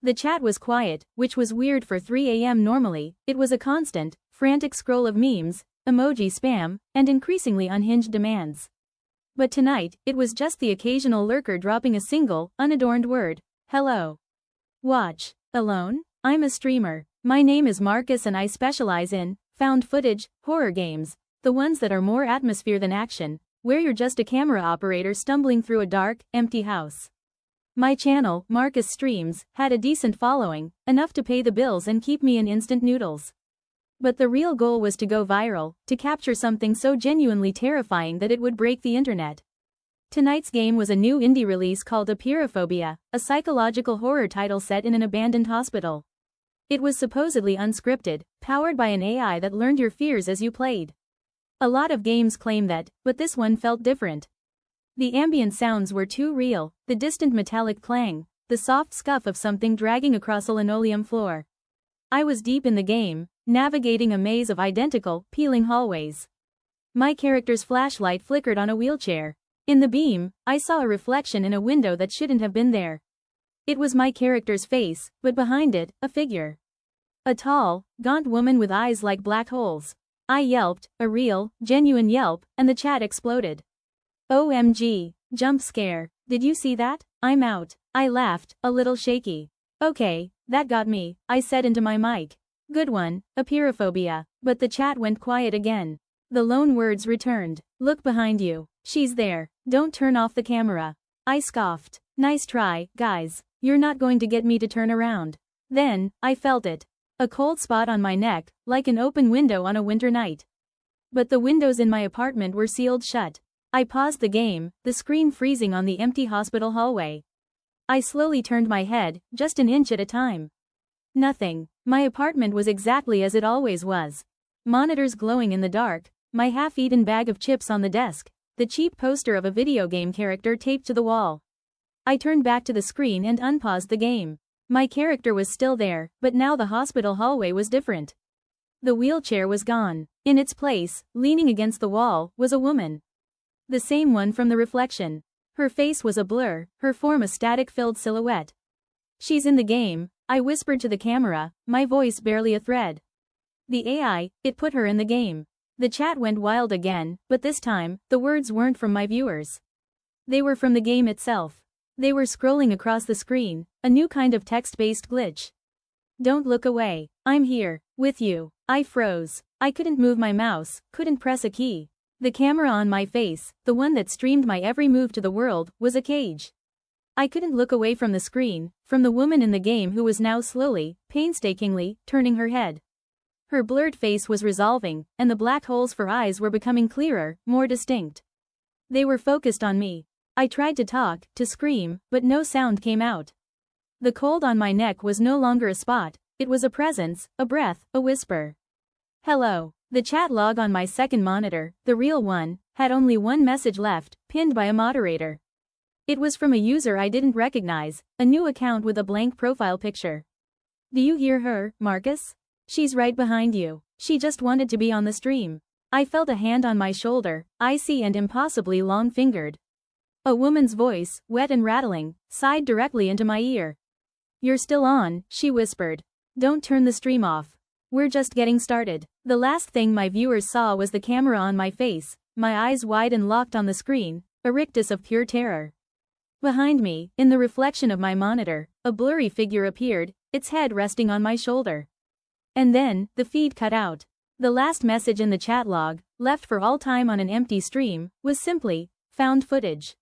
The chat was quiet, which was weird for 3 a.m. normally. It was a constant, frantic scroll of memes, emoji spam, and increasingly unhinged demands. But tonight, it was just the occasional lurker dropping a single, unadorned word. Hello. Watch. Alone? I'm a streamer. My name is Marcus and I specialize in found footage, horror games, the ones that are more atmosphere than action, where you're just a camera operator stumbling through a dark, empty house. My channel, Marcus Streams, had a decent following, enough to pay the bills and keep me in instant noodles. But the real goal was to go viral, to capture something so genuinely terrifying that it would break the internet. Tonight's game was a new indie release called Apeirophobia, a psychological horror title set in an abandoned hospital. It was supposedly unscripted, powered by an AI that learned your fears as you played. A lot of games claim that, but this one felt different. The ambient sounds were too real, the distant metallic clang, the soft scuff of something dragging across a linoleum floor. I was deep in the game, navigating a maze of identical, peeling hallways. My character's flashlight flickered on a wheelchair. In the beam, I saw a reflection in a window that shouldn't have been there. It was my character's face, but behind it, a figure. A tall, gaunt woman with eyes like black holes. I yelped, a real, genuine yelp, and the chat exploded. OMG, jump scare, did you see that? I'm out. I laughed, a little shaky. Okay, that got me, I said into my mic. Good one, Apeirophobia. But the chat went quiet again. The lone words returned. Look behind you. She's there. Don't turn off the camera. I scoffed. Nice try, guys. You're not going to get me to turn around. Then, I felt it. A cold spot on my neck, like an open window on a winter night. But the windows in my apartment were sealed shut. I paused the game, the screen freezing on the empty hospital hallway. I slowly turned my head, just an inch at a time. Nothing. My apartment was exactly as it always was. Monitors glowing in the dark, my half-eaten bag of chips on the desk, the cheap poster of a video game character taped to the wall. I turned back to the screen and unpaused the game. My character was still there, but now the hospital hallway was different. The wheelchair was gone. In its place, leaning against the wall, was a woman. The same one from the reflection. Her face was a blur, her form a static-filled silhouette. She's in the game, I whispered to the camera, my voice barely a thread. The AI, it put her in the game. The chat went wild again, but this time, the words weren't from my viewers. They were from the game itself. They were scrolling across the screen, a new kind of text-based glitch. Don't look away. I'm here, with you. I froze. I couldn't move my mouse, couldn't press a key. The camera on my face, the one that streamed my every move to the world, was a cage. I couldn't look away from the screen, from the woman in the game who was now slowly, painstakingly, turning her head. Her blurred face was resolving, and the black holes for eyes were becoming clearer, more distinct. They were focused on me. I tried to talk, to scream, but no sound came out. The cold on my neck was no longer a spot, it was a presence, a breath, a whisper. Hello. The chat log on my second monitor, the real one, had only one message left, pinned by a moderator. It was from a user I didn't recognize, a new account with a blank profile picture. Do you hear her, Marcus? She's right behind you. She just wanted to be on the stream. I felt a hand on my shoulder, icy and impossibly long-fingered. A woman's voice, wet and rattling, sighed directly into my ear. You're still on, she whispered. Don't turn the stream off. We're just getting started. The last thing my viewers saw was the camera on my face, my eyes wide and locked on the screen, a rictus of pure terror. Behind me, in the reflection of my monitor, a blurry figure appeared, its head resting on my shoulder. And then, the feed cut out. The last message in the chat log, left for all time on an empty stream, was simply, found footage.